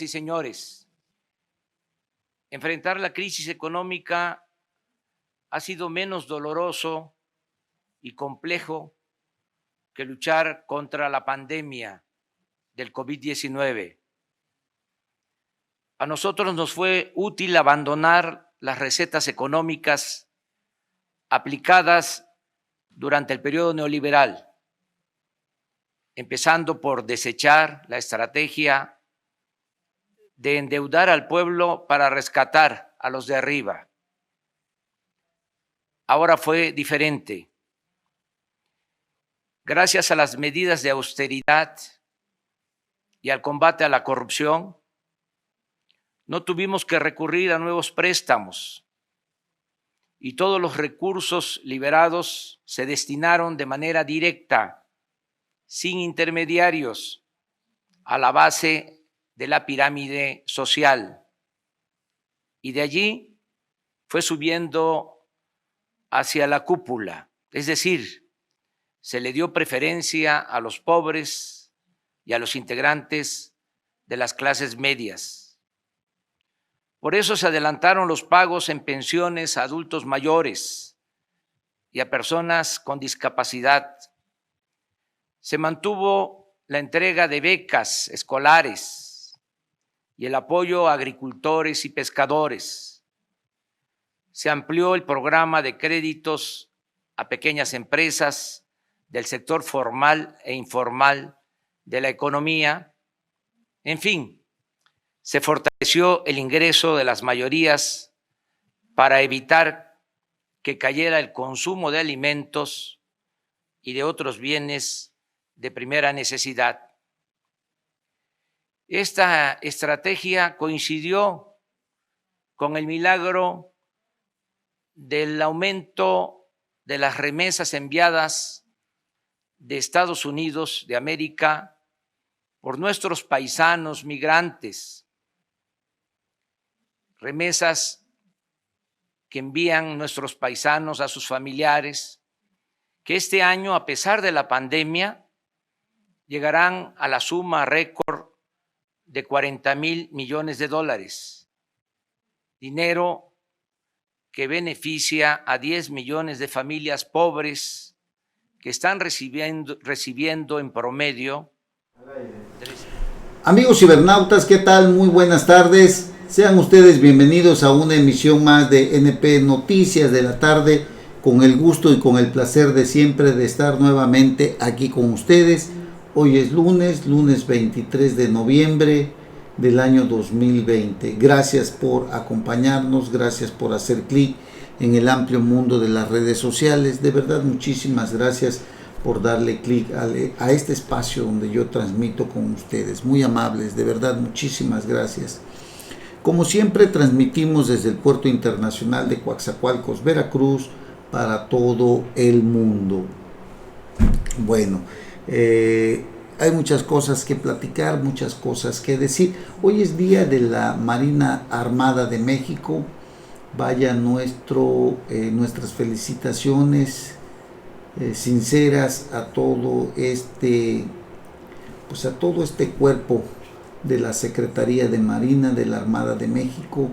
y señores, enfrentar la crisis económica ha sido menos doloroso y complejo que luchar contra la pandemia del COVID-19. A nosotros nos fue útil abandonar las recetas económicas aplicadas durante el periodo neoliberal, empezando por desechar la estrategia de endeudar al pueblo para rescatar a los de arriba. Ahora fue diferente. Gracias a las medidas de austeridad y al combate a la corrupción, no tuvimos que recurrir a nuevos préstamos y todos los recursos liberados se destinaron de manera directa, sin intermediarios, a la base de la pirámide social. Y de allí fue subiendo hacia la cúpula, es decir, se le dio preferencia a los pobres y a los integrantes de las clases medias. Por eso se adelantaron los pagos en pensiones a adultos mayores y a personas con discapacidad. Se mantuvo la entrega de becas escolares y el apoyo a agricultores y pescadores. Se amplió el programa de créditos a pequeñas empresas del sector formal e informal de la economía. En fin, se fortaleció el ingreso de las mayorías para evitar que cayera el consumo de alimentos y de otros bienes de primera necesidad. Esta estrategia coincidió con el milagro del aumento de las remesas enviadas de Estados Unidos de América por nuestros paisanos migrantes, remesas que envían nuestros paisanos a sus familiares, que este año, a pesar de la pandemia, llegarán a la suma récord de 40,000 millones de dólares, dinero que beneficia a 10 millones de familias pobres que están recibiendo en promedio. Amigos cibernautas, ¿qué tal? Muy buenas tardes. Sean ustedes bienvenidos a una emisión más de NP Noticias de la tarde, con el gusto y con el placer de siempre de estar nuevamente aquí con ustedes. Hoy es lunes 23 de noviembre del año 2020. Gracias por acompañarnos, gracias por hacer clic en el amplio mundo de las redes sociales. De verdad, muchísimas gracias por darle clic a este espacio donde yo transmito con ustedes. Muy amables, de verdad, muchísimas gracias. Como siempre, transmitimos desde el Puerto Internacional de Coatzacoalcos, Veracruz, para todo el mundo. Bueno, hay muchas cosas que platicar, muchas cosas que decir. Hoy es día de la Marina Armada de México. Vaya nuestras felicitaciones sinceras a todo este cuerpo de la Secretaría de Marina de la Armada de México,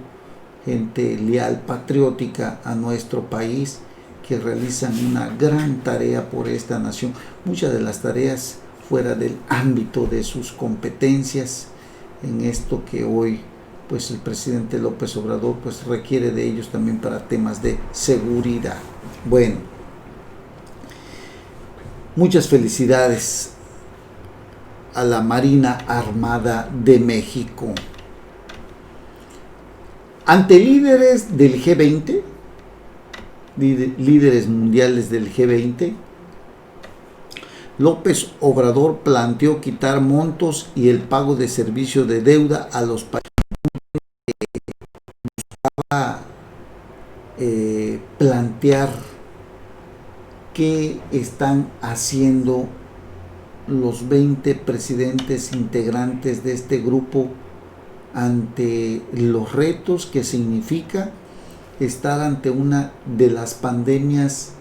gente leal, patriótica a nuestro país, que realizan una gran tarea por esta nación. Muchas de las tareas fuera del ámbito de sus competencias, en esto que hoy pues el presidente López Obrador pues requiere de ellos también para temas de seguridad. Bueno, muchas felicidades a la Marina Armada de México. Ante líderes del G20, líderes mundiales del G20, López Obrador planteó quitar montos y el pago de servicio de deuda a los países que plantear qué están haciendo los 20 presidentes integrantes de este grupo ante los retos que significa estar ante una de las pandemias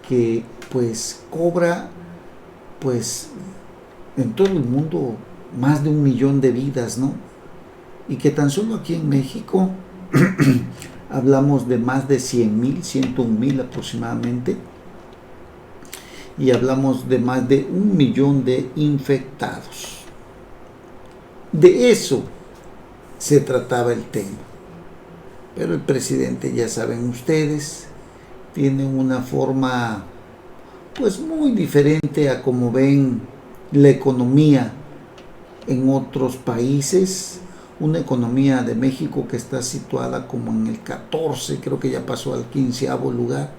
que pues cobra pues en todo el mundo más de 1 millón de vidas, ¿no? y que tan solo aquí en México hablamos de más de 100,000, 101,000 aproximadamente, y hablamos de más de 1,000,000 de infectados. De eso se trataba el tema. Pero el presidente, ya saben ustedes, tiene una forma pues muy diferente a como ven la economía en otros países. Una economía de México que está situada como en el 14, creo que ya pasó al 15º lugar.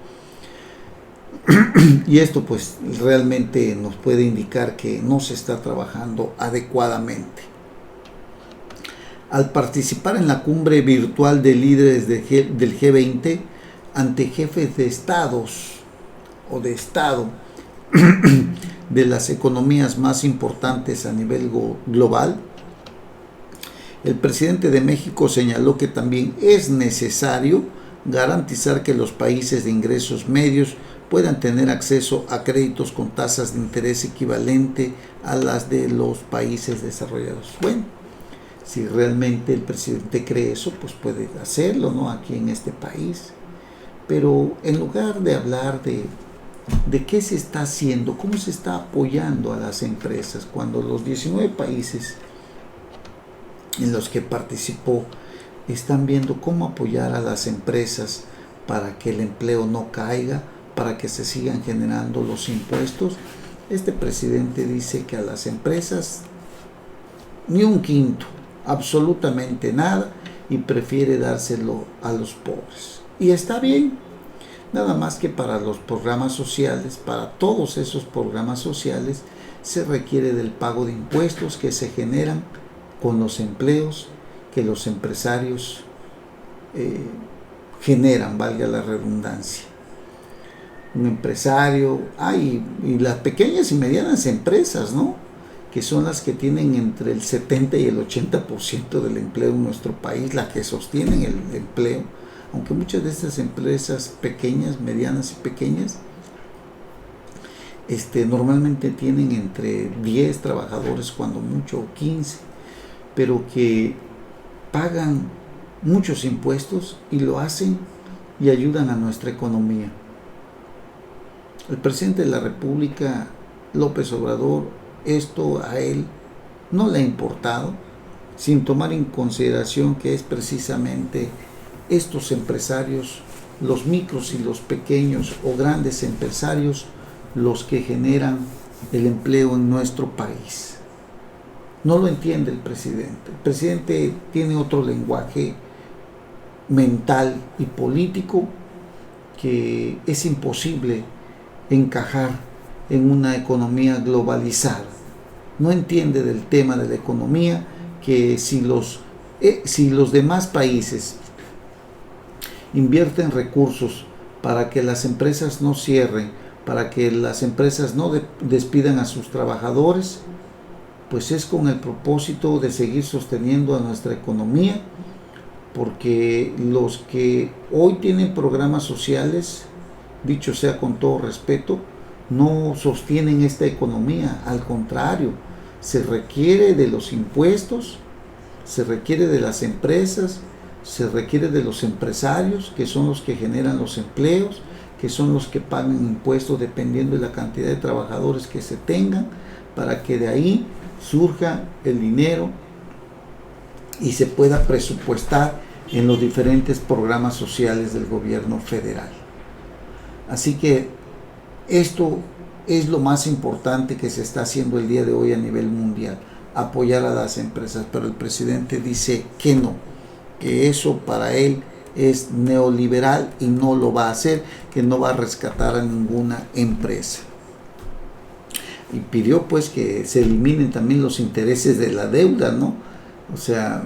Y esto pues realmente nos puede indicar que no se está trabajando adecuadamente. Al participar en la cumbre virtual de líderes del G20 ante jefes de estados o de estado de las economías más importantes a nivel global, el presidente de México señaló que también es necesario garantizar que los países de ingresos medios puedan tener acceso a créditos con tasas de interés equivalente a las de los países desarrollados. Bueno, si realmente el presidente cree eso, pues puede hacerlo, ¿no? Aquí en este país. Pero en lugar de hablar de qué se está haciendo, cómo se está apoyando a las empresas, cuando los 19 países en los que participó están viendo cómo apoyar a las empresas para que el empleo no caiga, para que se sigan generando los impuestos, este presidente dice que a las empresas ni un quinto, absolutamente nada, y prefiere dárselo a los pobres. Y está bien, nada más que para los programas sociales, para todos esos programas sociales, se requiere del pago de impuestos que se generan con los empleos que los empresarios generan, valga la redundancia. Un empresario, y las pequeñas y medianas empresas, ¿no?, que son las que tienen entre el 70 y el 80% del empleo en nuestro país, las que sostienen el empleo, aunque muchas de estas empresas pequeñas, medianas y pequeñas, normalmente tienen entre 10 trabajadores, cuando mucho 15, pero que pagan muchos impuestos y lo hacen y ayudan a nuestra economía. El presidente de la República, López Obrador, esto a él no le ha importado, sin tomar en consideración que es precisamente estos empresarios, los micros y los pequeños o grandes empresarios, los que generan el empleo en nuestro país. No lo entiende el presidente. El presidente tiene otro lenguaje mental y político que es imposible encajar en una economía globalizada. No entiende del tema de la economía, que si los demás países invierten recursos para que las empresas no cierren, para que las empresas no despidan a sus trabajadores, pues es con el propósito de seguir sosteniendo a nuestra economía, porque los que hoy tienen programas sociales, dicho sea con todo respeto, no sostienen esta economía. Al contrario, se requiere de los impuestos, se requiere de las empresas, se requiere de los empresarios, que son los que generan los empleos, que son los que pagan impuestos dependiendo de la cantidad de trabajadores que se tengan, para que de ahí surja el dinero y se pueda presupuestar en los diferentes programas sociales del gobierno federal. Así que esto es lo más importante que se está haciendo el día de hoy a nivel mundial, apoyar a las empresas, pero el presidente dice que no, que eso para él es neoliberal y no lo va a hacer, que no va a rescatar a ninguna empresa. Y pidió pues que se eliminen también los intereses de la deuda, ¿no? O sea,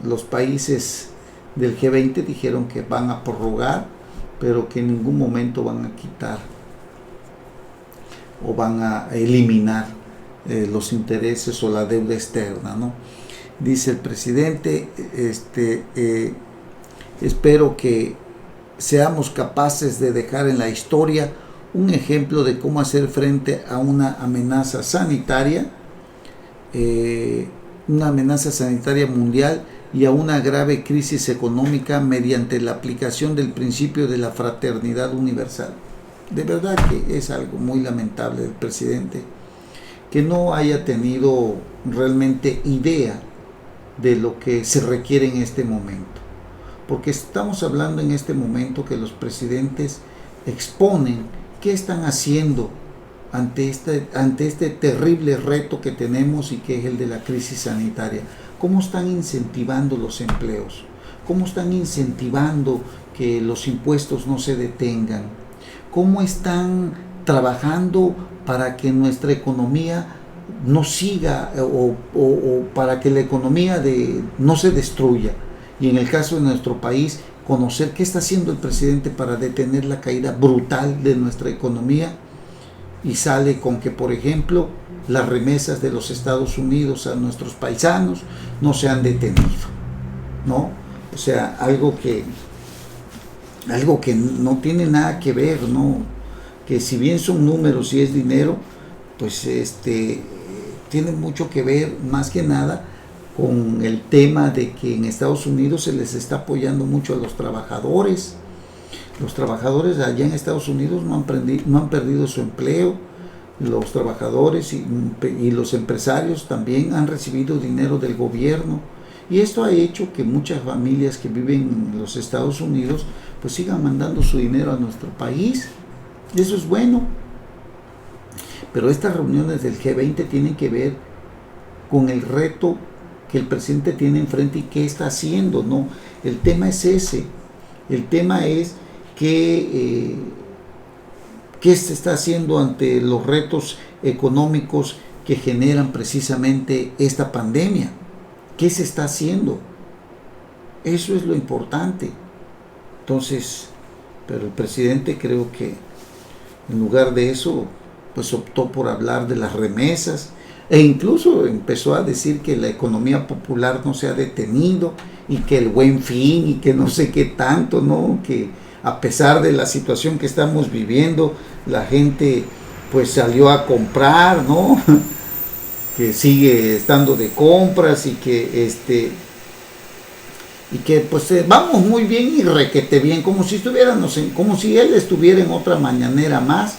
los países del G20 dijeron que van a prorrogar, pero que en ningún momento van a quitar o van a eliminar los intereses o la deuda externa, ¿no? Dice el presidente, espero que seamos capaces de dejar en la historia un ejemplo de cómo hacer frente a una amenaza sanitaria mundial, y a una grave crisis económica mediante la aplicación del principio de la fraternidad universal. De verdad que es algo muy lamentable del presidente que no haya tenido realmente idea de lo que se requiere en este momento. Porque estamos hablando en este momento que los presidentes exponen qué están haciendo ante este terrible reto que tenemos y que es el de la crisis sanitaria. ¿Cómo están incentivando los empleos? ¿Cómo están incentivando que los impuestos no se detengan? ¿Cómo están trabajando para que nuestra economía no siga o para que la economía no se destruya? Y en el caso de nuestro país, conocer qué está haciendo el presidente para detener la caída brutal de nuestra economía. Y sale con que, por ejemplo, las remesas de los Estados Unidos a nuestros paisanos no se han detenido, ¿no? O sea, algo que no tiene nada que ver, ¿no? Que si bien son números y es dinero, pues tiene mucho que ver, más que nada, con el tema de que en Estados Unidos se les está apoyando mucho a los trabajadores. Los trabajadores allá en Estados Unidos no han perdido su empleo. Los trabajadores y los empresarios también han recibido dinero del gobierno. Y esto ha hecho que muchas familias que viven en los Estados Unidos pues sigan mandando su dinero a nuestro país. Y eso es bueno. Pero estas reuniones del G20 tienen que ver con el reto que el presidente tiene enfrente y qué está haciendo, ¿no? El tema es ese. El tema es qué se está haciendo ante los retos económicos que generan precisamente esta pandemia. ¿Qué se está haciendo? Eso es lo importante. Entonces, pero el presidente creo que en lugar de eso, pues optó por hablar de las remesas e incluso empezó a decir que la economía popular no se ha detenido y que el Buen Fin y que no sé qué tanto, ¿no? Que a pesar de la situación que estamos viviendo, la gente pues salió a comprar, ¿no? Que sigue estando de compras y que pues vamos muy bien y requete bien, como si él estuviera en otra mañanera más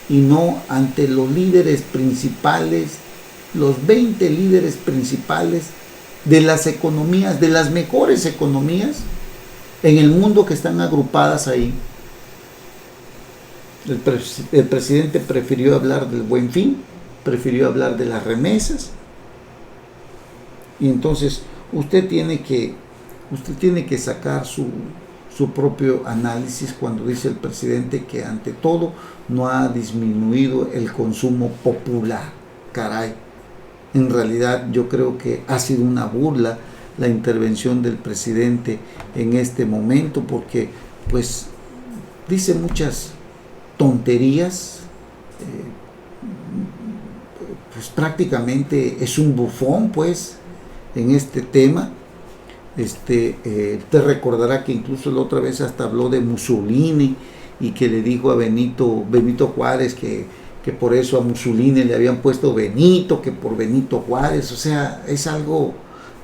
y no ante los líderes principales, los 20 líderes principales de las economías, de las mejores economías en el mundo que están agrupadas ahí. El presidente prefirió hablar del Buen Fin, prefirió hablar de las remesas. Y entonces usted tiene que sacar su propio análisis cuando dice el presidente que ante todo no ha disminuido el consumo popular. Caray, en realidad yo creo que ha sido una burla la intervención del presidente en este momento, porque pues dice muchas tonterías, pues prácticamente es un bufón pues en este tema. Usted recordará que incluso la otra vez hasta habló de Mussolini y que le dijo a Benito Juárez que por eso a Mussolini le habían puesto Benito, que por Benito Juárez. O sea, es algo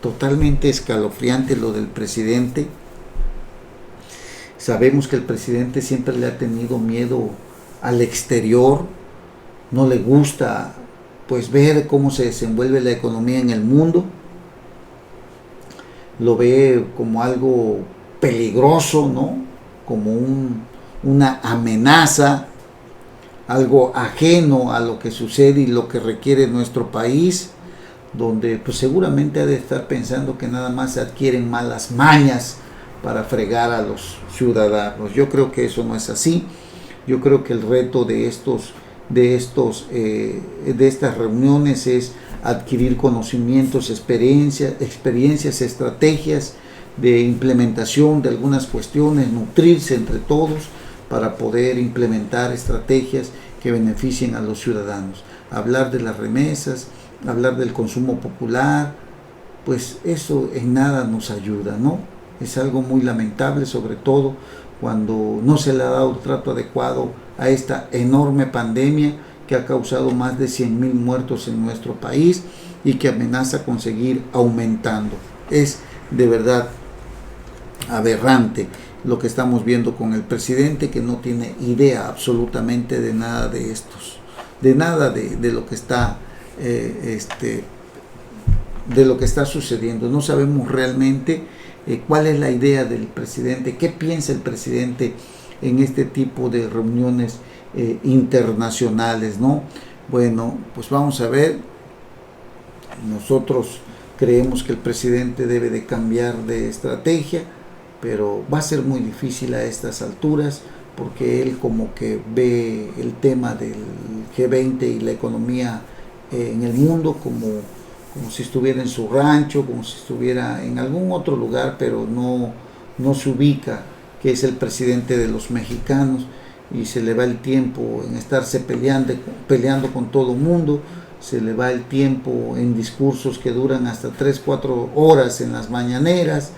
totalmente escalofriante lo del presidente. Sabemos que el presidente siempre le ha tenido miedo al exterior, no le gusta pues ver cómo se desenvuelve la economía en el mundo, lo ve como algo peligroso, ¿no? Como una amenaza, algo ajeno a lo que sucede y lo que requiere nuestro país, donde pues seguramente ha de estar pensando que nada más se adquieren malas mañas para fregar a los ciudadanos. Yo creo que eso no es así. Yo creo que el reto de estas reuniones es adquirir conocimientos, experiencias, estrategias de implementación de algunas cuestiones, nutrirse entre todos para poder implementar estrategias que beneficien a los ciudadanos. Hablar de las remesas, hablar del consumo popular, pues eso en nada nos ayuda, ¿no? Es algo muy lamentable, sobre todo cuando no se le ha dado trato adecuado a esta enorme pandemia que ha causado más de 100,000 muertos en nuestro país y que amenaza con seguir aumentando. Es de verdad aberrante lo que estamos viendo con el presidente, que no tiene idea absolutamente de nada de estos, de nada de lo que está de lo que está sucediendo. No sabemos realmente cuál es la idea del presidente, qué piensa el presidente en este tipo de reuniones internacionales, ¿no? Bueno, pues vamos a ver. Nosotros creemos que el presidente debe de cambiar de estrategia, pero va a ser muy difícil a estas alturas, porque él como que ve el tema del G20 y la economía en el mundo como si estuviera en su rancho, como si estuviera en algún otro lugar, pero no se ubica que es el presidente de los mexicanos, y se le va el tiempo en estarse peleando con todo el mundo, se le va el tiempo en discursos que duran hasta 3-4 horas en las mañaneras,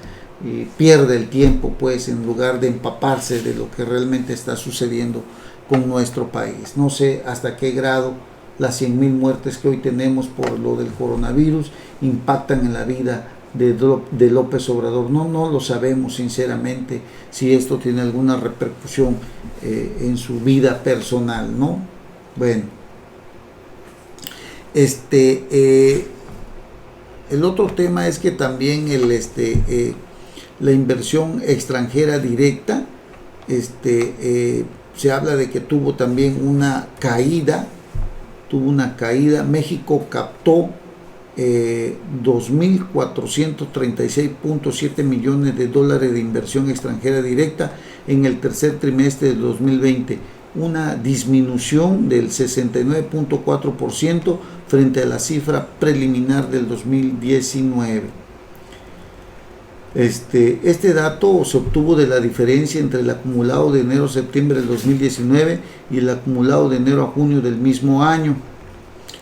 y pierde el tiempo pues en lugar de empaparse de lo que realmente está sucediendo con nuestro país. No sé hasta qué grado las 100,000 muertes que hoy tenemos por lo del coronavirus impactan en la vida de López Obrador. No lo sabemos sinceramente si esto tiene alguna repercusión en su vida personal, ¿no? Bueno, el otro tema es que también la inversión extranjera directa, se habla de que tuvo también una caída. México captó 2.436.7 millones de dólares de inversión extranjera directa en el tercer trimestre del 2020, una disminución del 69.4% frente a la cifra preliminar del 2019. Este dato se obtuvo de la diferencia entre el acumulado de enero a septiembre del 2019 y el acumulado de enero a junio del mismo año.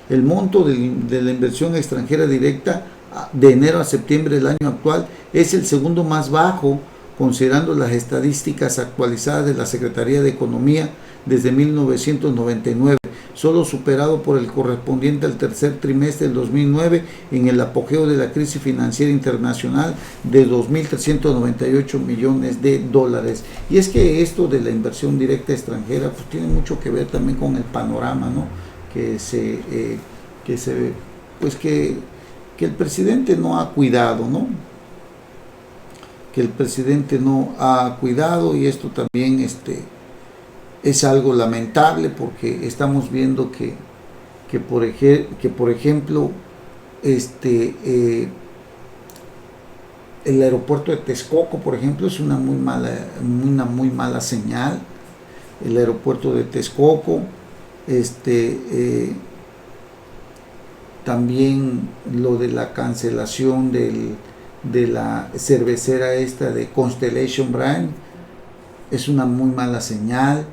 El monto de la inversión extranjera directa de enero a septiembre del año actual es el segundo más bajo, considerando las estadísticas actualizadas de la Secretaría de Economía desde 1999, solo superado por el correspondiente al tercer trimestre del 2009, en el apogeo de la crisis financiera internacional, de 2.398 millones de dólares. Y es que esto de la inversión directa extranjera pues tiene mucho que ver también con el panorama, ¿no? que el presidente no ha cuidado, ¿no? Que el presidente no ha cuidado, y esto también es algo lamentable, porque estamos viendo que por ejemplo el aeropuerto de Texcoco, por ejemplo, es una muy mala señal. El aeropuerto de Texcoco, también lo de la cancelación de la cervecera esta de Constellation Brand es una muy mala señal.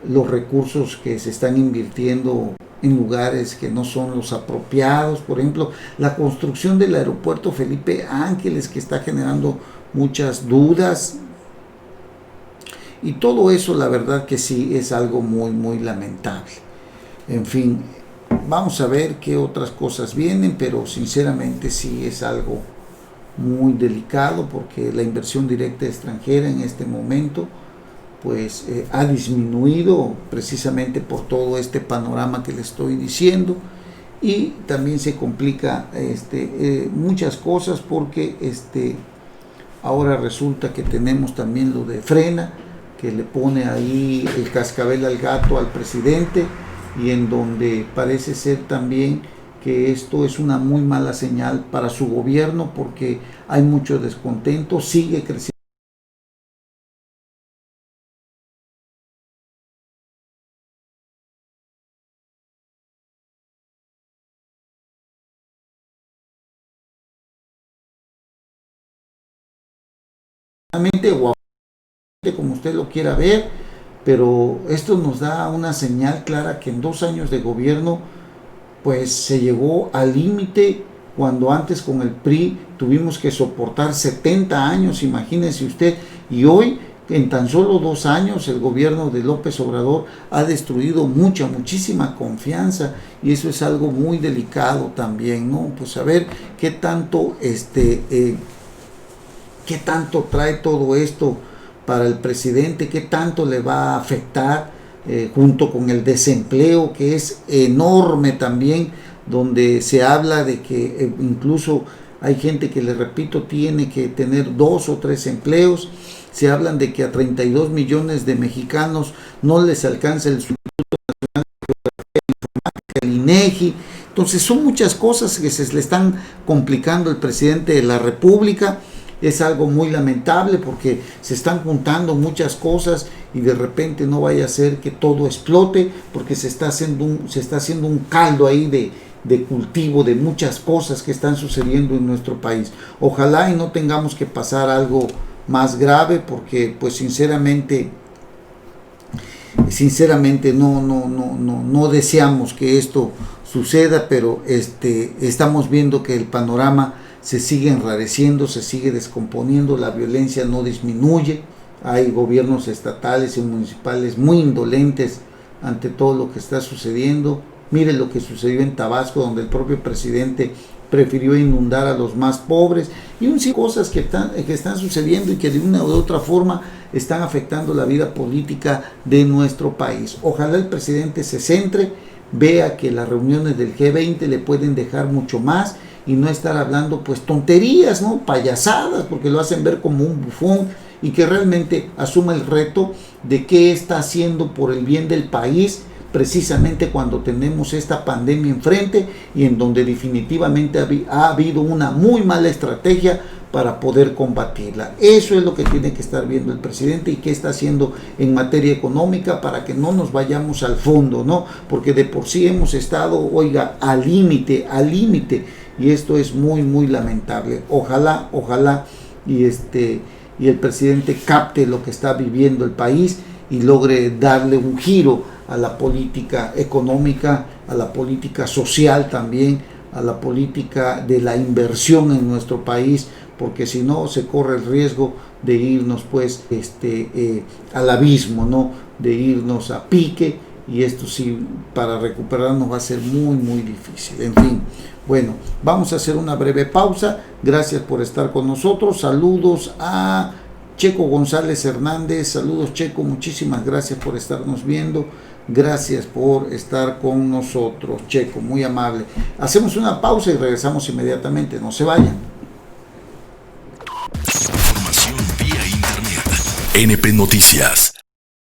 Los recursos que se están invirtiendo en lugares que no son los apropiados, por ejemplo, la construcción del aeropuerto Felipe Ángeles, que está generando muchas dudas, y todo eso, la verdad que sí es algo muy lamentable. En fin, vamos a ver qué otras cosas vienen, pero sinceramente sí es algo muy delicado, porque la inversión directa extranjera en este momento pues ha disminuido precisamente por todo este panorama que le estoy diciendo, y también se complica muchas cosas, porque ahora resulta que tenemos también lo de Frena, que le pone ahí el cascabel al gato al presidente, y en donde parece ser también que esto es una muy mala señal para su gobierno, porque hay mucho descontento, sigue creciendo o como usted lo quiera ver, pero esto nos da una señal clara que en 2 años de gobierno pues se llegó al límite, cuando antes con el PRI tuvimos que soportar 70 años, imagínense usted, y hoy en tan solo 2 años el gobierno de López Obrador ha destruido muchísima confianza, y eso es algo muy delicado también, ¿no? Pues a ver qué tanto ¿Qué tanto trae todo esto para el presidente? ¿Qué tanto le va a afectar junto con el desempleo, que es enorme también, donde se habla de que incluso hay gente que, le repito, tiene que tener 2 o 3 empleos? Se hablan de que a 32 millones de mexicanos no les alcanza el INEGI. Entonces son muchas cosas que se le están complicando al presidente de la República. Es algo muy lamentable porque se están juntando muchas cosas y de repente no vaya a ser que todo explote, porque se está haciendo un caldo ahí de cultivo de muchas cosas que están sucediendo en nuestro país. Ojalá y no tengamos que pasar algo más grave, porque pues sinceramente no deseamos que esto suceda, pero estamos viendo que el panorama se sigue enrareciendo, se sigue descomponiendo, la violencia no disminuye. Hay gobiernos estatales y municipales muy indolentes ante todo lo que está sucediendo. Mire lo que sucedió en Tabasco, donde el propio presidente prefirió inundar a los más pobres, y un sinfín de cosas que están sucediendo y que de una u otra forma están afectando la vida política de nuestro país. Ojalá el presidente se centre, vea que las reuniones del G20 le pueden dejar mucho más y no estar hablando pues tonterías, ¿no? Payasadas, porque lo hacen ver como un bufón, y que realmente asuma el reto de qué está haciendo por el bien del país, precisamente cuando tenemos esta pandemia enfrente y en donde definitivamente ha habido una muy mala estrategia para poder combatirla. Eso es lo que tiene que estar viendo el presidente, y qué está haciendo en materia económica para que no nos vayamos al fondo, ¿no? Porque de por sí hemos estado, oiga, al límite, y esto es muy, muy lamentable. Ojalá y el presidente capte lo que está viviendo el país y logre darle un giro a la política económica, a la política social también, a la política de la inversión en nuestro país, porque si no se corre el riesgo de irnos pues al abismo, ¿no? De irnos a pique, y esto sí, para recuperarnos va a ser muy, muy difícil. En fin, bueno, vamos a hacer una breve pausa. Gracias por estar con nosotros. Saludos a Checo González Hernández. Saludos, Checo, muchísimas gracias por estarnos viendo. Gracias por estar con nosotros, Checo, muy amable. Hacemos una pausa y regresamos inmediatamente. No se vayan. Información vía internet. NP Noticias.